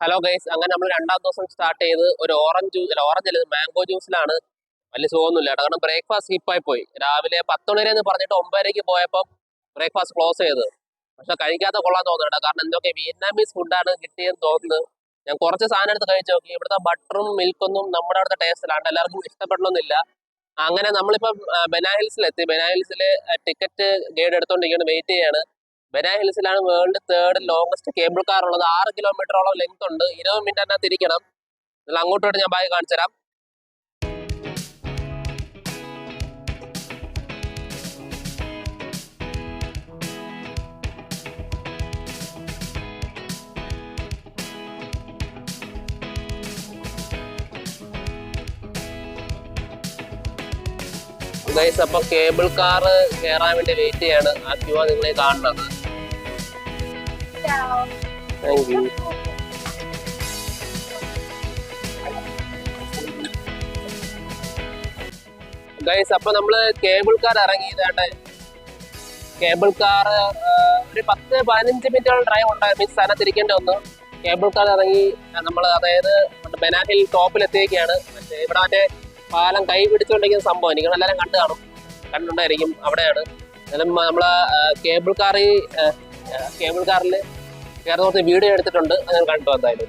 Hello guys, അങ്ങനെ നമ്മൾ രണ്ടാം ദിവസം സ്റ്റാർട്ട് ചെയ്ത് ഒരു ഓറഞ്ച് അല്ല മാംഗോ ജ്യൂസിലാണ്. വലിയ സുഖമൊന്നുമില്ല കേട്ടോ, കാരണം ബ്രേക്ക്ഫാസ്റ്റ് സ്കിപ്പായി പോയി. രാവിലെ 10 മണി എന്ന് പറഞ്ഞിട്ട് 9:30 പോയപ്പോൾ ബ്രേക്ക്ഫാസ്റ്റ് ക്ലോസ് ചെയ്ത്. പക്ഷെ കഴിക്കാത്ത കൊള്ളാൻ തോന്നുന്നുണ്ട്, കാരണം എന്തൊക്കെ വിയറ്റ്നാമീസ് ഫുഡാണ് കിട്ടിയെന്ന് തോന്നുന്നു. ഞാൻ കുറച്ച് സാധനം എടുത്ത് കഴിച്ചു നോക്കി. ഇവിടുത്തെ ബട്ടറും മിൽക്കൊന്നും നമ്മുടെ അവിടുത്തെ ടേസ്റ്റിലാണ്, എല്ലാവർക്കും ഇഷ്ടപ്പെടണമെന്നില്ല. അങ്ങനെ നമ്മളിപ്പം ബെനാഹിൽസിലെത്തി. ബെനാഹിൽസിൽ ടിക്കറ്റ് ഗൈഡ് എടുത്തോണ്ടിരിക്കുകയാണ്, വെയിറ്റ് ചെയ്യാണ്. ബെനാഹിൽസിലാണ് world third longest cable car ഉള്ളത്. 6 കിലോമീറ്ററോളം ലെങ്ത് ഉണ്ട്. 20 മിനിറ്റ് തന്നെ തിരിക്കണം. നിങ്ങൾ അങ്ങോട്ടോട്ട് ഞാൻ ബാഗ് കാണിച്ചു തരാം. ഗൈസ്, അപ്പൊ കേബിൾ കാർ കയറാൻ വേണ്ടി വെയിറ്റ് ചെയ്യാണ്. ആ ക്യൂ ആണ് നിങ്ങളെ കാണുന്നത്. Thank you. ഗൈസ്, അപ്പൊ നമ്മള് കേബിൾ കാർ ഇറങ്ങി. ഇതാണ്ട് കേബിൾ കാർ ഒരു 10-15 മിനിറ്റോളം ഡ്രൈവ് ഉണ്ടായിരുന്നു. ഈ സ്ഥലത്തിരിക്കേണ്ടി വന്നു. കേബിൾ കാർ ഇറങ്ങി നമ്മൾ, അതായത് ബെനാഹിൽ ടോപ്പിലെത്തിയൊക്കെയാണ്. ഇവിടെ മറ്റേ പാലം കൈ പിടിച്ചുകൊണ്ടിരിക്കുന്ന സംഭവം എനിക്ക് എല്ലാവരും കണ്ടിട്ടുണ്ടായിരിക്കും. അവിടെയാണ് നമ്മള് കേബിൾ കാറിൽ കയറുന്ന വീഡിയോ എടുത്തിട്ടുണ്ട്. അത് ഞാൻ കണ്ടു. എന്തായാലും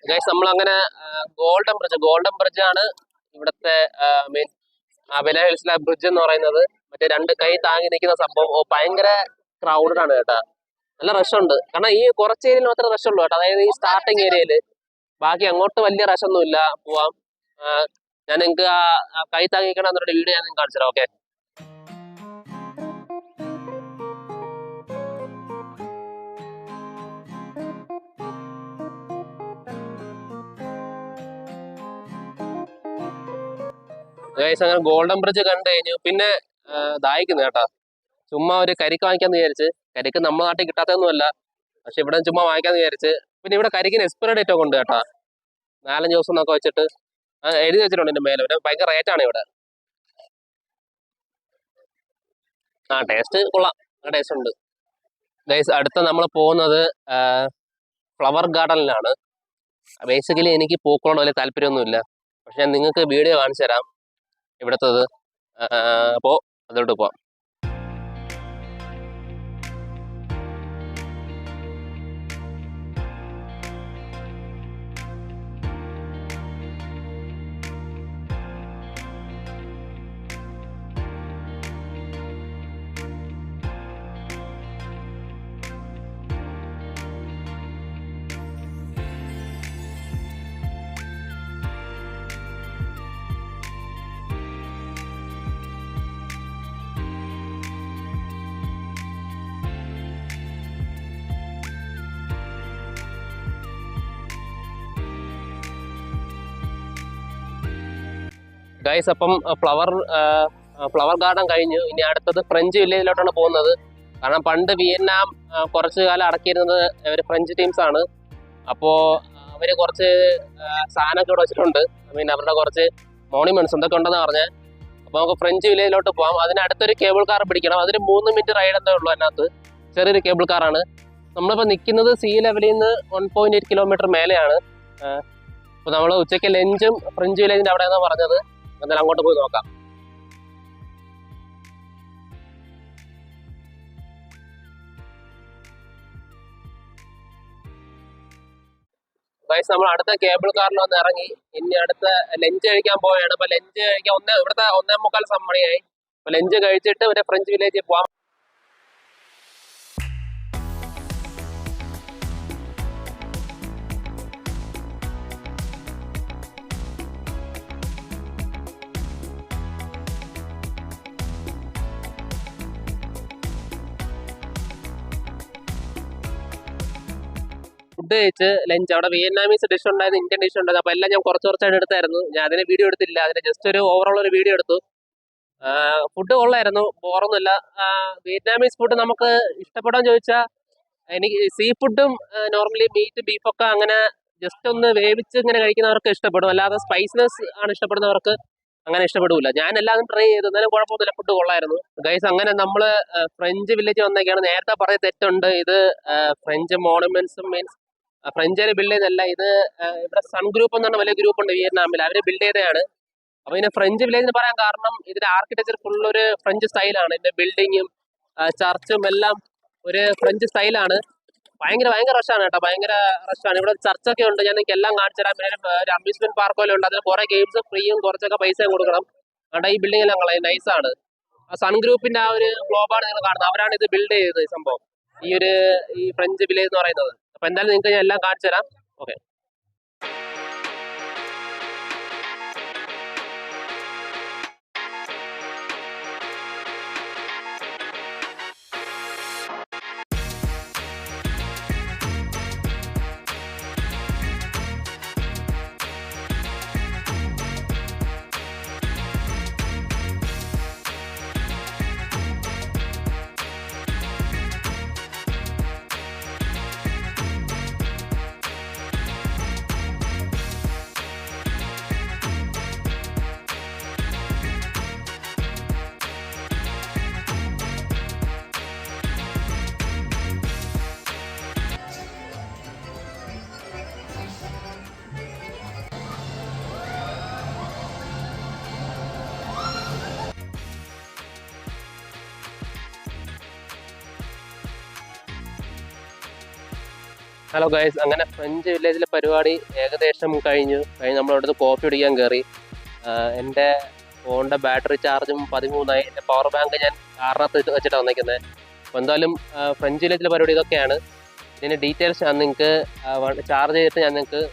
ഗൈസ്, നമ്മളങ്ങനെ ഗോൾഡൻ ബ്രിഡ്ജ് ആണ് ഇവിടുത്തെ മെയിൻ ബെനാഹിൽസിലെ ബ്രിഡ്ജ് എന്ന് പറയുന്നത്. മറ്റേ 2 കൈ താങ്ങി നിൽക്കുന്ന സംഭവം. ഭയങ്കര ക്രൗഡഡ് ആണ് കേട്ടോ, നല്ല റഷ് ഉണ്ട്. കാരണം ഈ കുറച്ച് ഏരിയയിൽ മാത്രമേ റഷ് ഉള്ളൂ കേട്ടോ, അതായത് ഈ സ്റ്റാർട്ടിങ് ഏരിയയിൽ. ബാക്കി അങ്ങോട്ട് വലിയ റഷ് ഒന്നും ഇല്ല. പോവാം. ഞാൻ നിങ്ങൾക്ക് കൈ താങ്ങിക്കണം എന്നൊരു വീഡിയോ ഞാൻ കാണിച്ചു തരാം. ഓക്കെ. അങ്ങനെ ഗോൾഡൻ ബ്രിഡ്ജ് കണ്ടു കഴിഞ്ഞു. പിന്നെ ദാഹിക്കുന്നു കേട്ടോ. ചുമ്മാ ഒരു കരിക്ക് വാങ്ങിക്കാന്ന് വിചാരിച്ച്. കരിക്ക് നമ്മുടെ നാട്ടിൽ കിട്ടാത്തൊന്നുമല്ല, പക്ഷെ ഇവിടെ ചുമ്മാ വാങ്ങിക്കാന്ന് വിചാരിച്ച്. പിന്നെ ഇവിടെ കരിക്കിന് എക്സ്പയറി ഡേറ്റ് ഒക്കെ ഉണ്ട് കേട്ടോ. 4-5 ദിവസം എന്നൊക്കെ വെച്ചിട്ട് എഴുതി വെച്ചിട്ടുണ്ട് എന്റെ മേലെ. പിന്നെ ഭയങ്കര റേറ്റ് ആണ് ഇവിടെ. ടേസ്റ്റ് കൊള്ളാം, ടേസ്റ്റ് ഉണ്ട്. ഗൈസ്, അടുത്ത നമ്മൾ പോകുന്നത് ഫ്ലവർ ഗാർഡനിലാണ്. ബേസിക്കലി എനിക്ക് പൂക്കളോട് വലിയ താല്പര്യമൊന്നുമില്ല, പക്ഷെ ഞാൻ നിങ്ങൾക്ക് വീഡിയോ കാണിച്ചു തരാം ഇവിടുത്തത്. അപ്പോൾ അതോട്ട് പോവാം. ഗൈസ്, അപ്പം ഫ്ലവർ ഗാർഡൻ കഴിഞ്ഞു. ഇനി അടുത്തത് ഫ്രഞ്ച് വില്ലേജിലോട്ടാണ് പോകുന്നത്. കാരണം പണ്ട് വിയറ്റ്നാം കുറച്ചു കാലം അടക്കിയിരുന്നത് ഒരു ഫ്രഞ്ച് ടീംസ് ആണ്. അപ്പോൾ അവര് കുറച്ച് സാധനമൊക്കെ ഇവിടെ വെച്ചിട്ടുണ്ട്. അവരുടെ കുറച്ച് മോണിമെന്റ്സ് എന്തൊക്കെ ഉണ്ടെന്ന് പറഞ്ഞാൽ. അപ്പോൾ നമുക്ക് ഫ്രഞ്ച് വില്ലേജിലോട്ട് പോകാം. അതിനടുത്തൊരു കേബിൾ കാർ പിടിക്കണം. അതിന് 3 മിനിറ്റ് റൈഡ് എന്തേ ഉള്ളൂ. അതിനകത്ത് ചെറിയൊരു കേബിൾ കാറാണ്. നമ്മളിപ്പോൾ നിൽക്കുന്നത് സീ ലെവലിൽ നിന്ന് 1.8 കിലോമീറ്റർ മേലെയാണ്. അപ്പോൾ നമ്മൾ ഉച്ചയ്ക്ക് ലഞ്ചും ഫ്രഞ്ച് വില്ലേജിന്റെ അവിടെയാണെന്ന് പറഞ്ഞത്. എന്നാലും അങ്ങോട്ട് പോയി നോക്കാം. ഗൈസ്, നമ്മൾ അടുത്ത കേബിൾ കാറിൽ വന്ന് ഇറങ്ങി. ഇനി അടുത്ത ലഞ്ച് കഴിക്കാൻ പോവുകയാണ്. അപ്പൊ ലഞ്ച് കഴിക്കാൻ ഇവിടുത്തെ 1:45 മണിയായി. അപ്പൊ ലഞ്ച് കഴിച്ചിട്ട് ഒരു ഫ്രഞ്ച് വില്ലേജിൽ പോവാം. ഫുഡ് കഴിച്ച് ലഞ്ച്, അവിടെ വിയറ്റ്നാമീസ് ഡിഷ് ഉണ്ടായിരുന്നു, ഇന്ത്യൻ ഡിഷ് ഉണ്ടായിരുന്നു. അപ്പോൾ എല്ലാം ഞാൻ കുറച്ചായിട്ട് എടുത്തായിരുന്നു. ഞാൻ അതിന് വീഡിയോ എടുത്തില്ല, അതിന് ജസ്റ്റ് ഒരു ഓവറോൾ ഒരു വീഡിയോ എടുത്തു. ഫുഡ് കൊള്ളായിരുന്നു, ബോറൊന്നുമില്ല. വിയറ്റ്നാമീസ് ഫുഡ് നമുക്ക് ഇഷ്ടപ്പെടാൻ ചോദിച്ചാൽ എനിക്ക് സീ ഫുഡും നോർമലി മീറ്റ് ബീഫൊക്കെ അങ്ങനെ ജസ്റ്റ് ഒന്ന് വേവിച്ച് ഇങ്ങനെ കഴിക്കുന്നവർക്ക് ഇഷ്ടപ്പെടും. അല്ലാതെ സ്പൈസിനെസ് ആണ് ഇഷ്ടപ്പെടുന്നവർക്ക് അങ്ങനെ ഇഷ്ടപ്പെടില്ല. ഞാൻ എല്ലാതും ട്രൈ ചെയ്തു, എന്നാലും കുഴപ്പമൊന്നുമില്ല, ഫുഡ് കൊള്ളായിരുന്നു ഗൈസ്. അങ്ങനെ നമ്മള് ഫ്രഞ്ച് വില്ലേജ് വന്നേക്കാണ്. നേരത്തെ പറഞ്ഞ തെറ്റുണ്ട്. ഇത് ഫ്രഞ്ച് മോണുമെന്റ്സ് മീൻസ് ഫ്രഞ്ചിന് ബിൽഡ് ചെയ്തല്ല. ഇത് ഇവിടെ സൺ ഗ്രൂപ്പ് എന്ന് പറഞ്ഞ വലിയ ഗ്രൂപ്പ് ഉണ്ട് വിയറ്റ്നാമിൽ, അവര് ബിൽഡ് ചെയ്തതാണ്. അപ്പൊ ഇതിനെ ഫ്രഞ്ച് വില്ലേജ് എന്ന് പറയാൻ കാരണം ഇതിന്റെ ആർക്കിടെക്ചർ ഫുൾ ഒരു ഫ്രഞ്ച് സ്റ്റൈലാണ്. ഇതിന്റെ ബിൽഡിങ്ങും ചർച്ചും എല്ലാം ഒരു ഫ്രഞ്ച് സ്റ്റൈലാണ്. ഭയങ്കര റഷാണ് കേട്ടോ, ഭയങ്കര റഷാണ്. ഇവിടെ ചർച്ചൊക്കെ ഉണ്ട്, ഞാൻ നിങ്ങൾക്ക് എല്ലാം കാണിച്ചു തരാം. പിന്നെ ഒരു അമ്യൂസ്മെന്റ് പാർക്ക് പോലെ ഉണ്ട്, അതിൽ കുറെ ഗെയിംസ് ഫ്രീയും കുറച്ചൊക്കെ പൈസയും കൊടുക്കണം. അതുകൊണ്ട് ഈ ബിൽഡിംഗ് എല്ലാം നൈസാണ്. സൺ ഗ്രൂപ്പിന്റെ ആ ഒരു ഗ്ലോബാണ് നിങ്ങൾ കാണുന്നത്, അവരാണ് ഇത് ബിൽഡ് ചെയ്തത് ഈ സംഭവം, ഈ ഫ്രഞ്ച് വില്ലേജ് എന്ന് പറയുന്നത്. അപ്പൊ എന്തായാലും നിങ്ങൾക്ക് ഞാൻ എല്ലാം കാണിച്ചു തരാം. ഓക്കെ. ഹലോ ഗൈസ്, അങ്ങനെ ഫ്രഞ്ച് വില്ലേജിലെ പരിപാടി ഏകദേശം കഴിഞ്ഞു. നമ്മളവിടുന്ന് കോഫി കുടിക്കാൻ കയറി. എൻ്റെ ഫോണിൻ്റെ ബാറ്ററി ചാർജും 13 എൻ്റെ പവർ ബാങ്ക് ഞാൻ കാറിനകത്ത് വെച്ചിട്ടാണ് വന്നിരിക്കുന്നത്. അപ്പോൾ എന്തായാലും ഫ്രഞ്ച് വില്ലേജിലെ പരിപാടി ഇതൊക്കെയാണ്. ഇതിൻ്റെ ഡീറ്റെയിൽസ് ഞാൻ നിങ്ങൾക്ക് ചാർജ് ചെയ്തിട്ട് ഞാൻ നിങ്ങൾക്ക്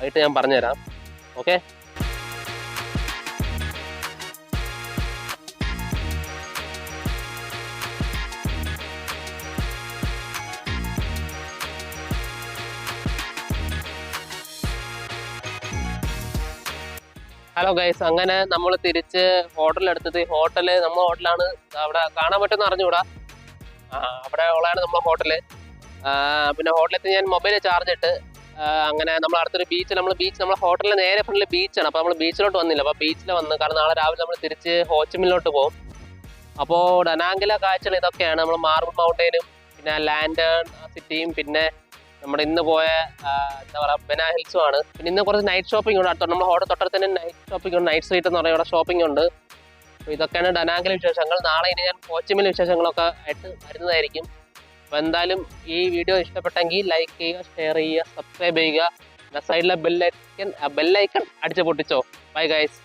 ആയിട്ട് ഞാൻ പറഞ്ഞുതരാം. ഓക്കെ. ഹലോ ഗൈസ്, അങ്ങനെ നമ്മൾ തിരിച്ച് ഹോട്ടലെടുത്തത്. നമ്മുടെ ഹോട്ടലാണ് അവിടെ കാണാൻ പറ്റുമെന്ന് അറിഞ്ഞുകൂടാ, അവിടെ ഉള്ളതാണ് നമ്മുടെ ഹോട്ടല്. പിന്നെ ഹോട്ടലെത്തി ഞാൻ മൊബൈൽ ചാർജ് ഇട്ട് അങ്ങനെ നമ്മൾ അടുത്തൊരു നമ്മുടെ ഹോട്ടലിന് നേരെ ഫ്രണ്ടിൽ ബീച്ചാണ്. അപ്പോൾ നമ്മൾ ബീച്ചിലോട്ട് വന്നില്ല. അപ്പോൾ ബീച്ചിൽ വന്ന്, കാരണം നാളെ രാവിലെ നമ്മൾ തിരിച്ച് ഹോച്ചിമിനിലോട്ട് പോകും. അപ്പോൾ ഡനാങ്കിലെ കാഴ്ചകൾ ഇതൊക്കെയാണ്. നമ്മൾ മാർബിൾ മൗണ്ടൈനും പിന്നെ ലാൻഡേൺ സിറ്റിയും പിന്നെ നമ്മുടെ ഇന്ന് പോയ എന്താ പറയുക ബെനാ ഹിൽസും ആണ്. പിന്നെ ഇന്ന് കുറച്ച് നൈറ്റ് ഷോപ്പിംഗ് ഉണ്ട്. അടുത്ത നമ്മുടെ ഹോട്ടൽ തൊട്ടടുത്ത് തന്നെ നൈറ്റ് ഷോപ്പിംഗ് ഉണ്ട്, നൈറ്റ് സ്ട്രീറ്റ് എന്ന് പറയുന്ന ഇവിടെ ഷോപ്പിംഗ് ഉണ്ട്. അപ്പോൾ ഇതൊക്കെയാണ് ഡനാങ്കിലെ വിശേഷങ്ങൾ. നാളെ ഇനി ഞാൻ ഹോച്ചിമിനിലെ വിശേഷങ്ങളൊക്കെ ആയിട്ട് വരുന്നതായിരിക്കും. അപ്പോൾ എന്തായാലും ഈ വീഡിയോ ഇഷ്ടപ്പെട്ടെങ്കിൽ ലൈക്ക് ചെയ്യുക, ഷെയർ ചെയ്യുക, സബ്സ്ക്രൈബ് ചെയ്യുക. സൈഡിലെ ബെല്ലൈക്കൺ അടിച്ച് പൊട്ടിച്ചോ. Bye guys.